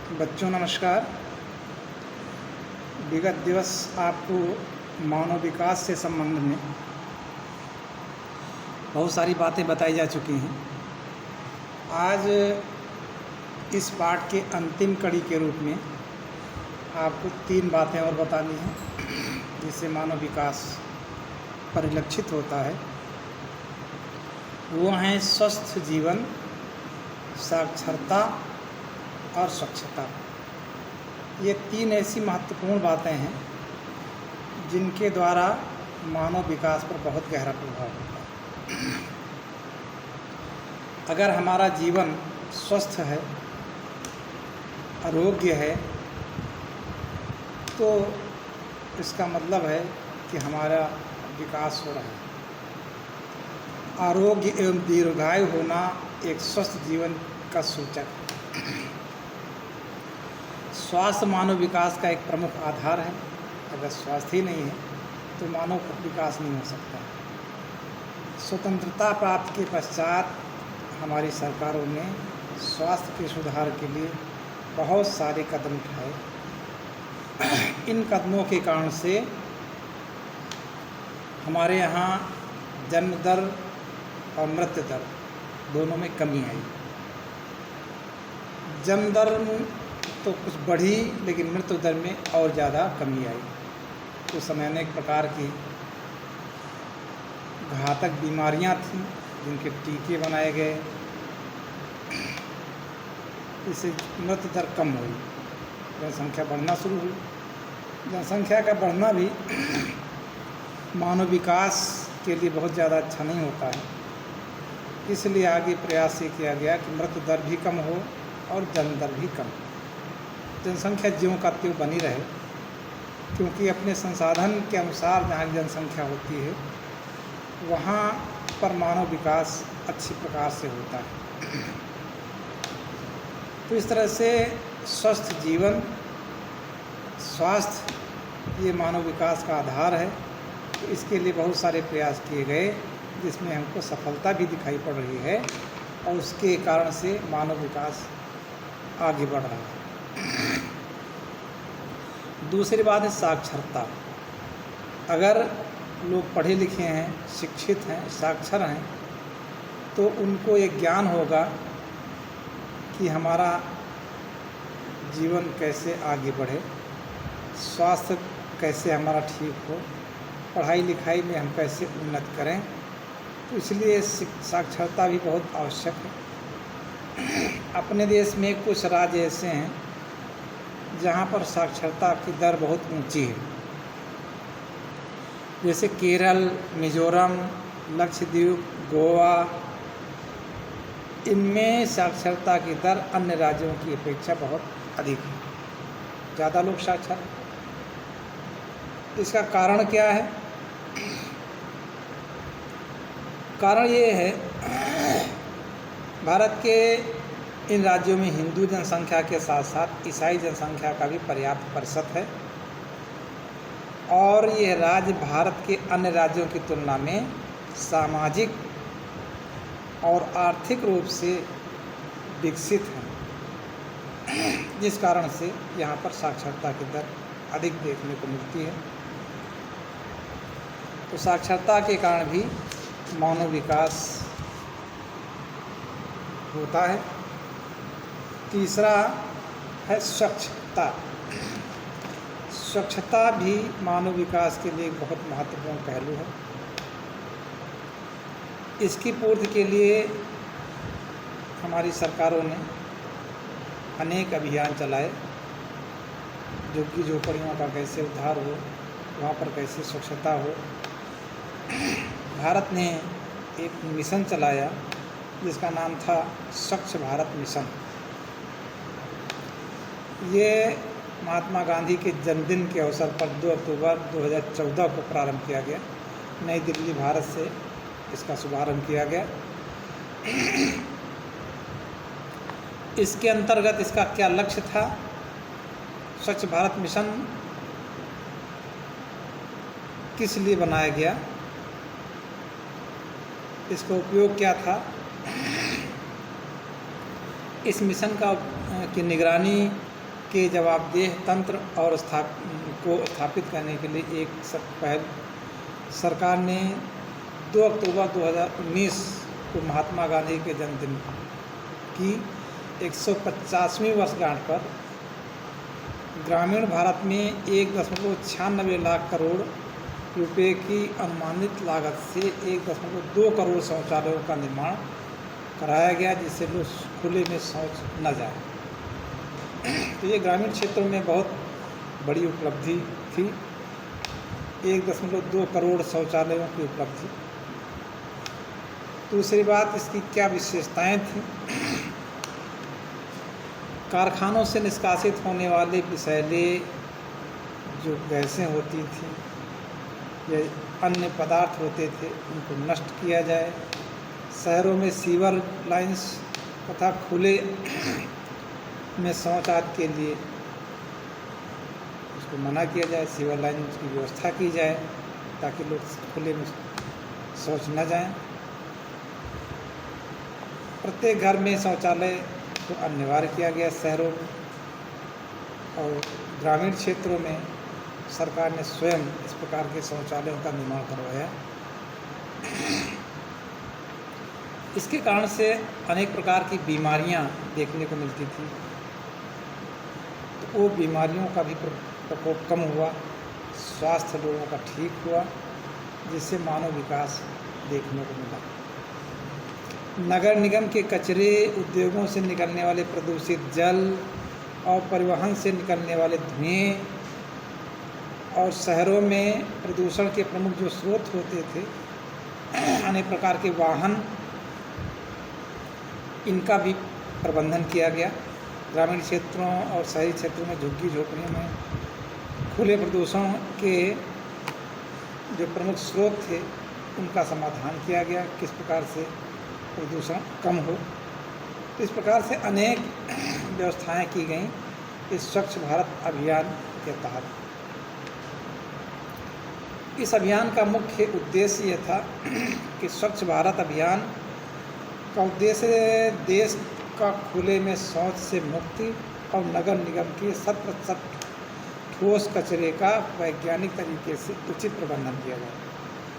बच्चों नमस्कार। विगत दिवस आपको मानव विकास से संबंध में बहुत सारी बातें बताई जा चुकी हैं। आज इस पाठ के अंतिम कड़ी के रूप में आपको 3 बातें और बतानी हैं जिससे मानव विकास परिलक्षित होता है। वो हैं स्वस्थ जीवन, साक्षरता और स्वच्छता। ये 3 ऐसी महत्वपूर्ण बातें हैं जिनके द्वारा मानव विकास पर बहुत गहरा प्रभाव होता है। अगर हमारा जीवन स्वस्थ है, आरोग्य है, तो इसका मतलब है कि हमारा विकास हो रहा है। आरोग्य एवं दीर्घायु होना एक स्वस्थ जीवन का सूचक है। स्वास्थ्य मानव विकास का एक प्रमुख आधार है। अगर स्वास्थ्य ही नहीं है तो मानव विकास नहीं हो सकता। स्वतंत्रता प्राप्ति के पश्चात हमारी सरकारों ने स्वास्थ्य के सुधार के लिए बहुत सारे कदम उठाए। इन कदमों के कारण से हमारे यहाँ जन्म दर और मृत्यु दर दोनों में कमी आई। जन्म दर तो कुछ बढ़ी, लेकिन मृत्यु दर में और ज़्यादा कमी आई। तो समय अनेक प्रकार की घातक बीमारियां थीं जिनके टीके बनाए गए, इससे मृत्यु दर कम हुई, जनसंख्या बढ़ना शुरू हुई। जनसंख्या का बढ़ना भी मानव विकास के लिए बहुत ज़्यादा अच्छा नहीं होता है। इसलिए आगे प्रयास ये किया गया कि मृत्यु दर भी कम हो और जन्म दर भी कम। जनसंख्या ज्यों का त्यों बनी रहे, क्योंकि अपने संसाधन के अनुसार जहाँ जनसंख्या होती है वहाँ पर मानव विकास अच्छी प्रकार से होता है। तो इस तरह से स्वस्थ जीवन, स्वास्थ्य ये मानव विकास का आधार है। तो इसके लिए बहुत सारे प्रयास किए गए जिसमें हमको सफलता भी दिखाई पड़ रही है और उसके कारण से मानव विकास आगे बढ़ रहा है। दूसरी बात है साक्षरता। अगर लोग पढ़े लिखे हैं, शिक्षित हैं, साक्षर हैं, तो उनको एक ज्ञान होगा कि हमारा जीवन कैसे आगे बढ़े, स्वास्थ्य कैसे हमारा ठीक हो, पढ़ाई लिखाई में हम कैसे उन्नत करें। तो इसलिए साक्षरता भी बहुत आवश्यक है। अपने देश में कुछ राज्य ऐसे हैं जहाँ पर साक्षरता की दर बहुत ऊंची है, जैसे केरल, मिज़ोरम, लक्षद्वीप, गोवा। इनमें साक्षरता की दर अन्य राज्यों की अपेक्षा बहुत अधिक है, ज़्यादा लोग साक्षर हैं। इसका कारण क्या है? कारण ये है, भारत के इन राज्यों में हिंदू जनसंख्या के साथ साथ ईसाई जनसंख्या का भी पर्याप्त प्रतिशत है और ये राज्य भारत के अन्य राज्यों की तुलना में सामाजिक और आर्थिक रूप से विकसित हैं, जिस कारण से यहाँ पर साक्षरता की दर अधिक देखने को मिलती है। तो साक्षरता के कारण भी मानव विकास होता है। तीसरा है स्वच्छता। स्वच्छता भी मानव विकास के लिए एक बहुत महत्वपूर्ण पहलू है। इसकी पूर्ति के लिए हमारी सरकारों ने अनेक अभियान चलाए। झुग्गी झोपड़ियों का कैसे उद्धार हो, वहाँ पर कैसे स्वच्छता हो। भारत ने एक मिशन चलाया जिसका नाम था स्वच्छ भारत मिशन। ये महात्मा गांधी के जन्मदिन के अवसर पर 2 अक्टूबर 2014 को प्रारंभ किया गया। नई दिल्ली, भारत से इसका शुभारंभ किया गया। इसके अंतर्गत इसका क्या लक्ष्य था? स्वच्छ भारत मिशन किस लिए बनाया गया, इसका उपयोग क्या था? इस मिशन की निगरानी के जवाबदेह तंत्र और को स्थापित करने के लिए एक पहल सरकार ने 2 अक्टूबर 2019 को महात्मा गांधी के जन्मदिन की 150वीं वर्षगांठ पर ग्रामीण भारत में 1.96 लाख करोड़ रुपए की अनुमानित लागत से 1.2 करोड़ शौचालयों का निर्माण कराया गया, जिससे लोग खुले में शौच न जाए। तो ये ग्रामीण क्षेत्रों में बहुत बड़ी उपलब्धि थी, 1.2 करोड़ शौचालयों की उपलब्धि। दूसरी बात, इसकी क्या विशेषताएं थी? कारखानों से निष्कासित होने वाले विषैले जो गैसें होती थी या अन्य पदार्थ होते थे, उनको नष्ट किया जाए। शहरों में सीवर लाइंस तथा खुले में शौच आदि के लिए उसको मना किया जाए, सीवर लाइंस की व्यवस्था की जाए ताकि लोग खुले में शौच न जाएं। प्रत्येक घर में शौचालय को अनिवार्य किया गया शहरों में, और ग्रामीण क्षेत्रों में सरकार ने स्वयं इस प्रकार के शौचालयों का निर्माण करवाया। इसके कारण से अनेक प्रकार की बीमारियां देखने को मिलती थी, तो वो बीमारियों का भी प्रकोप कम हुआ, स्वास्थ्य लोगों का ठीक हुआ, जिससे मानव विकास देखने को मिला। नगर निगम के कचरे, उद्योगों से निकलने वाले प्रदूषित जल और परिवहन से निकलने वाले धुएं और शहरों में प्रदूषण के प्रमुख जो स्रोत होते थे, अनेक प्रकार के वाहन, इनका भी प्रबंधन किया गया। ग्रामीण क्षेत्रों और शहरी क्षेत्रों में झुग्गी झोपड़ियों में खुले प्रदूषण के जो प्रमुख स्रोत थे, उनका समाधान किया गया, किस प्रकार से प्रदूषण कम हो। तो इस प्रकार से अनेक व्यवस्थाएं की गई इस स्वच्छ भारत अभियान के तहत। इस अभियान का मुख्य उद्देश्य ये था कि स्वच्छ भारत अभियान का उद्देश्य देश का खुले में शौच से मुक्ति और नगर निगम के 100% ठोस कचरे का वैज्ञानिक तरीके से उचित प्रबंधन किया जाए।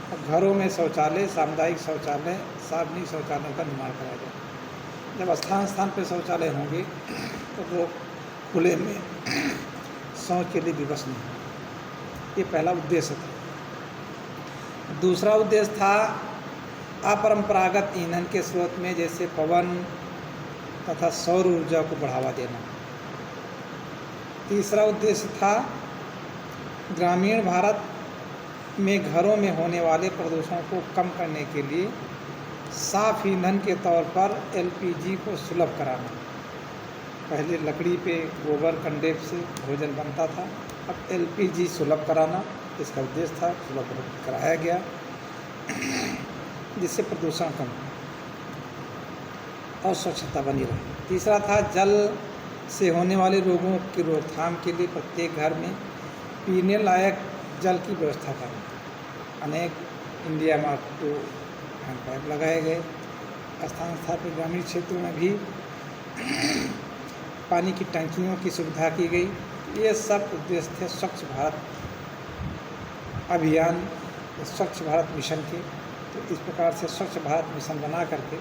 और घरों में शौचालय, सामुदायिक शौचालय, सार्वजनिक शौचालयों का निर्माण कराया जाए। जब स्थान स्थान पर शौचालय होंगे तो लोग खुले में शौच के लिए विवश नहीं होंगे। ये पहला उद्देश्य था। दूसरा उद्देश्य था अपरंपरागत ईंधन के स्रोत में जैसे पवन तथा सौर ऊर्जा को बढ़ावा देना। तीसरा उद्देश्य था ग्रामीण भारत में घरों में होने वाले प्रदूषण को कम करने के लिए साफ ईंधन के तौर पर एलपीजी को सुलभ कराना। पहले लकड़ी पे गोबर कंडे से भोजन बनता था, अब एलपीजी सुलभ कराना इसका उद्देश्य था। सुलभ कराया गया जिससे प्रदूषण कम और स्वच्छता बनी रहे। तीसरा था जल से होने वाले रोगों की रोकथाम के लिए प्रत्येक घर में पीने लायक जल की व्यवस्था करना। अनेक इंडिया मार्क टू हैंडपाइप लगाए गए। स्थान स्थान पर ग्रामीण क्षेत्रों में भी पानी की टंकियों की सुविधा की गई। ये सब उद्देश्य थे स्वच्छ भारत अभियान, स्वच्छ भारत मिशन के। तो इस प्रकार से स्वच्छ भारत मिशन बना करके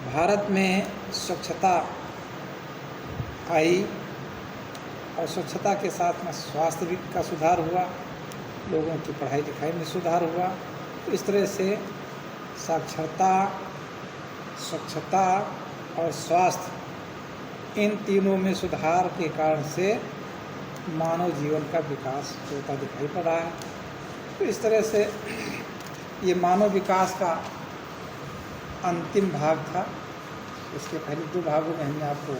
भारत में स्वच्छता आई, और स्वच्छता के साथ में स्वास्थ्य भी का सुधार हुआ, लोगों की पढ़ाई लिखाई में सुधार हुआ। तो इस तरह से साक्षरता, स्वच्छता और स्वास्थ्य, इन तीनों में सुधार के कारण से मानव जीवन का विकास होता दिखाई पड़ रहा है। तो इस तरह से ये मानव विकास का अंतिम भाग था। इसके पहले 2 भागों में हमने आपको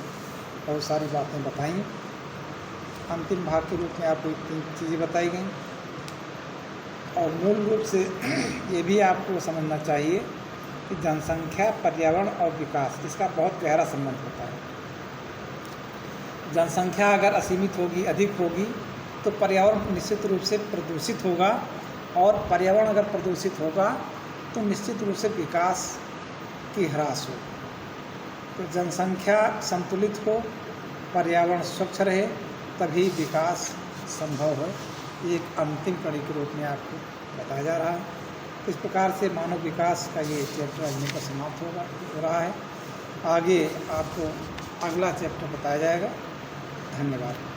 बहुत सारी बातें बताई। अंतिम भाग के रूप में आपको 3 चीज़ें बताई गई, और मूल रूप से ये भी आपको समझना चाहिए कि जनसंख्या, पर्यावरण और विकास, इसका बहुत गहरा संबंध होता है। जनसंख्या अगर असीमित होगी, अधिक होगी, तो पर्यावरण निश्चित रूप से प्रदूषित होगा, और पर्यावरण अगर प्रदूषित होगा तो निश्चित रूप से विकास की ह्रास होगी। तो जनसंख्या संतुलित हो, पर्यावरण स्वच्छ रहे, तभी विकास संभव है। ये एक अंतिम कड़ी के रूप में आपको बताया जा रहा है। इस प्रकार से मानव विकास का ये चैप्टर अगले पर समाप्त हो रहा है। आगे आपको अगला चैप्टर बताया जाएगा। धन्यवाद।